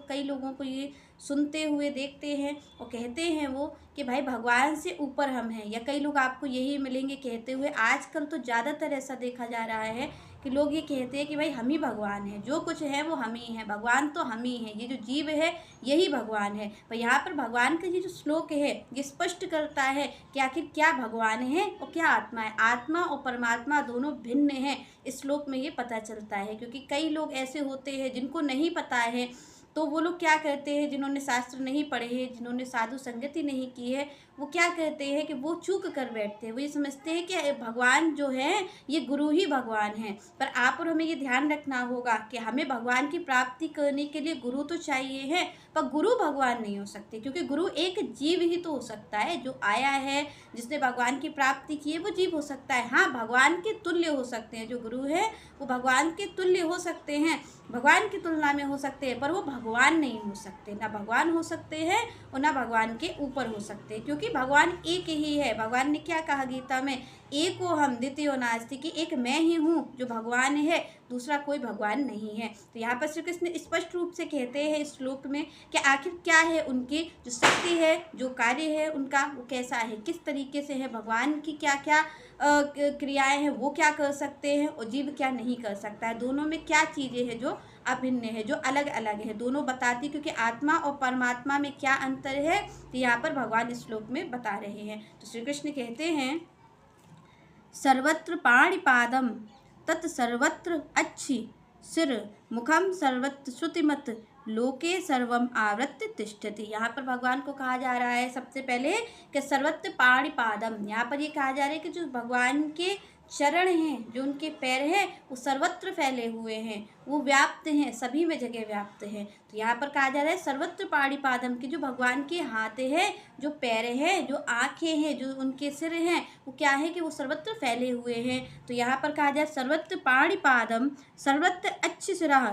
लोग कई लोगों को ये सुनते हुए देखते हैं और कहते हैं वो कि भाई भगवान से ऊपर हम हैं, या कई लोग आपको यही मिलेंगे कहते हुए। आजकल तो ज़्यादातर ऐसा देखा जा रहा है कि लोग ये कहते हैं कि भाई हम ही भगवान हैं, जो कुछ है वो हम ही हैं, भगवान तो हम ही हैं, ये जो जीव है यही भगवान है। पर यहाँ पर भगवान का ये जो श्लोक है ये स्पष्ट करता है कि आखिर क्या भगवान है और क्या आत्मा है। आत्मा और परमात्मा दोनों भिन्न हैं, इस श्लोक में ये पता चलता है। क्योंकि कई लोग ऐसे होते हैं जिनको नहीं पता है, तो वो लोग क्या करते हैं, जिन्होंने शास्त्र नहीं पढ़े हैं, जिन्होंने साधु संगति नहीं की है, वो क्या करते हैं कि वो चूक कर बैठते हैं। वो ये समझते हैं कि भगवान जो है ये गुरु ही भगवान है। पर आप और हमें ये ध्यान रखना होगा कि हमें भगवान की प्राप्ति करने के लिए गुरु तो चाहिए है, पर गुरु भगवान नहीं हो सकते। क्योंकि गुरु एक जीव ही तो हो सकता है, जो आया है, जिसने भगवान की प्राप्ति की है, वो जीव हो सकता है। हाँ, भगवान के तुल्य हो सकते हैं, जो गुरु है वो भगवान के तुल्य हो सकते हैं, भगवान की तुलना में हो सकते हैं, पर वो भगवान नहीं हो सकते। ना भगवान हो सकते हैं और ना भगवान के ऊपर हो सकते हैं, क्योंकि भगवान एक ही है। भगवान ने क्या कहा गीता में, एको हम द्वितीयो नास्ति, कि एक मैं ही हूँ जो भगवान है, दूसरा कोई भगवान नहीं है। तो यहाँ पर श्री कृष्ण स्पष्ट रूप से कहते हैं इस श्लोक में कि आखिर क्या है उनकी जो शक्ति है, जो कार्य है उनका वो कैसा है, किस तरीके से है, भगवान की क्या क्या क्रियाएं हैं, वो क्या कर सकते हैं और जीव क्या नहीं कर सकता है, दोनों में क्या चीज़ें हैं जो अभिन्न है, जो अलग अलग है, दोनों बताती। क्योंकि आत्मा और परमात्मा में क्या अंतर है, तो यहाँ पर भगवान इस श्लोक में बता रहे हैं। तो श्री कृष्ण कहते हैं, सर्वत्र पाणिपादम तत् सर्वत्र अच्छी सिर मुखम सर्वत्र श्रुतिमत लोके सर्वम आवृत्ति तिष्ठति। यहाँ पर भगवान को कहा जा रहा है सबसे पहले कि सर्वत्र पाणिपादम। यहाँ पर ये कहा जा रहा है कि जो भगवान के चरण हैं, जो उनके पैर हैं, वो सर्वत्र फैले हुए हैं, वो व्याप्त हैं, सभी में जगह व्याप्त हैं। तो यहाँ पर कहा जा रहा है सर्वत्र पाणिपादम, की जो भगवान के हाथ हैं, जो पैर हैं, जो आँखें हैं, जो उनके सिर हैं, वो क्या है कि वो सर्वत्र फैले हुए हैं। तो यहाँ पर कहा जाए सर्वत्र पाणिपादम सर्वत्र अच्छ सिरः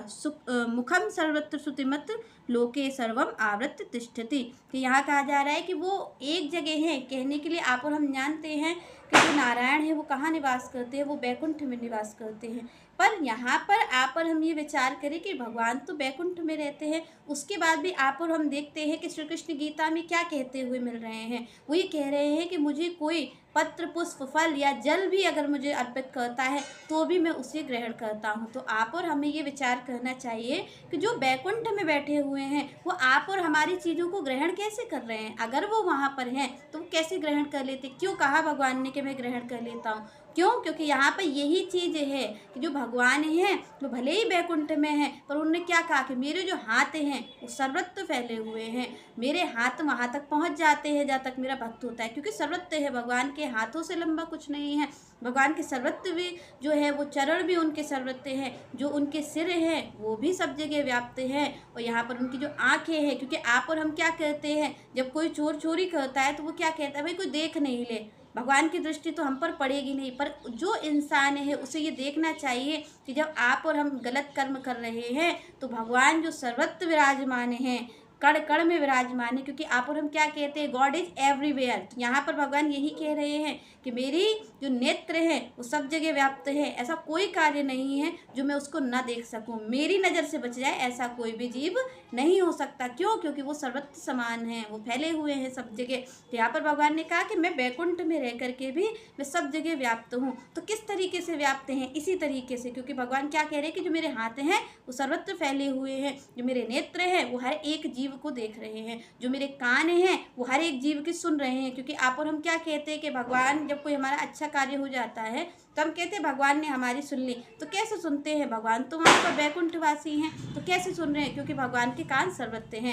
मुखम सर्वत्र श्रुतिमत लोके सर्वम आवृत्ति तिष्ठति। कि यहाँ कहा जा रहा है कि वो एक जगह है कहने के लिए। आप और हम जानते हैं कि जो नारायण है वो कहाँ निवास करते हैं, वो बैकुंठ में निवास करते हैं। पर यहाँ पर आप और हम ये विचार करें कि भगवान तो बैकुंठ में रहते हैं, उसके बाद भी आप और हम देखते हैं कि श्री कृष्ण गीता में क्या कहते हुए मिल रहे हैं। वो ये कह रहे हैं कि मुझे कोई पत्र पुष्प फल या जल भी अगर मुझे अर्पित करता है तो भी मैं उसे ग्रहण करता हूँ। तो आप और हमें ये विचार करना चाहिए कि जो बैकुंठ में बैठे हुए हैं वो आप और हमारी चीज़ों को ग्रहण कैसे कर रहे हैं। अगर वो वहाँ पर हैं तो वो कैसे ग्रहण कर लेते। क्यों कहा भगवान ने कि मैं ग्रहण कर लेता हूँ, क्यों? क्योंकि यहाँ पर यही चीज़ है कि जो भगवान हैं वो भले ही बैकुंठ में हैं, पर उन्होंने क्या कहा कि मेरे जो हाथ हैं वो सर्वत्र फैले हुए हैं, मेरे हाथ वहाँ तक पहुँच जाते हैं जहाँ तक मेरा भक्त होता है। क्योंकि सर्वत्र है, भगवान के हाथों से लंबा कुछ नहीं है। भगवान के सर्वत्र भी जो है वो चरण भी उनके सर्वत्र हैं, जो उनके सिर हैं वो भी सब जगह व्याप्त हैं। और यहाँ पर उनकी जो आँखें हैं, क्योंकि आप और हम क्या कहते हैं, जब कोई चोर चोरी करता है तो वो क्या कहता है, भाई कोई देख नहीं ले, भगवान की दृष्टि तो हम पर पड़ेगी नहीं। पर जो इंसान है उसे ये देखना चाहिए कि जब आप और हम गलत कर्म कर रहे हैं तो भगवान जो सर्वत्र विराजमान हैं, कण कण में विराजमान है। क्योंकि आप और हम क्या कहते हैं, गॉड इज एवरीवेयर। तो यहाँ पर भगवान यही कह रहे हैं कि मेरी जो नेत्र है वो सब जगह व्याप्त है, ऐसा कोई कार्य नहीं है जो मैं उसको ना देख सकूं, मेरी नज़र से बच जाए ऐसा कोई भी जीव नहीं हो सकता। क्यों? क्योंकि वो सर्वत्र समान हैं, वो फैले हुए हैं सब जगह। तो यहाँ पर भगवान ने कहा कि मैं बैकुंठ में रह करके भी मैं सब जगह व्याप्त हूँ। तो किस तरीके से व्याप्त हैं? इसी तरीके से, क्योंकि भगवान क्या कह रहे हैं कि जो मेरे हाथ हैं वो सर्वत्र फैले हुए हैं, जो मेरे नेत्र हैं वो हर एक जीव को देख रहे हैं, जो मेरे कान हैं वो हर एक जीव की सुन रहे हैं। क्योंकि आप और हम क्या कहते हैं कि भगवान जब कोई हमारा अच्छा कार्य हो जाता है तो हम कहते हैं भगवान ने हमारी सुन ली। तो कैसे सुनते हैं? भगवान तो वहाँ पर बैकुंठवासी हैं, तो कैसे सुन रहे हैं? क्योंकि भगवान के कान सर्वत्र हैं।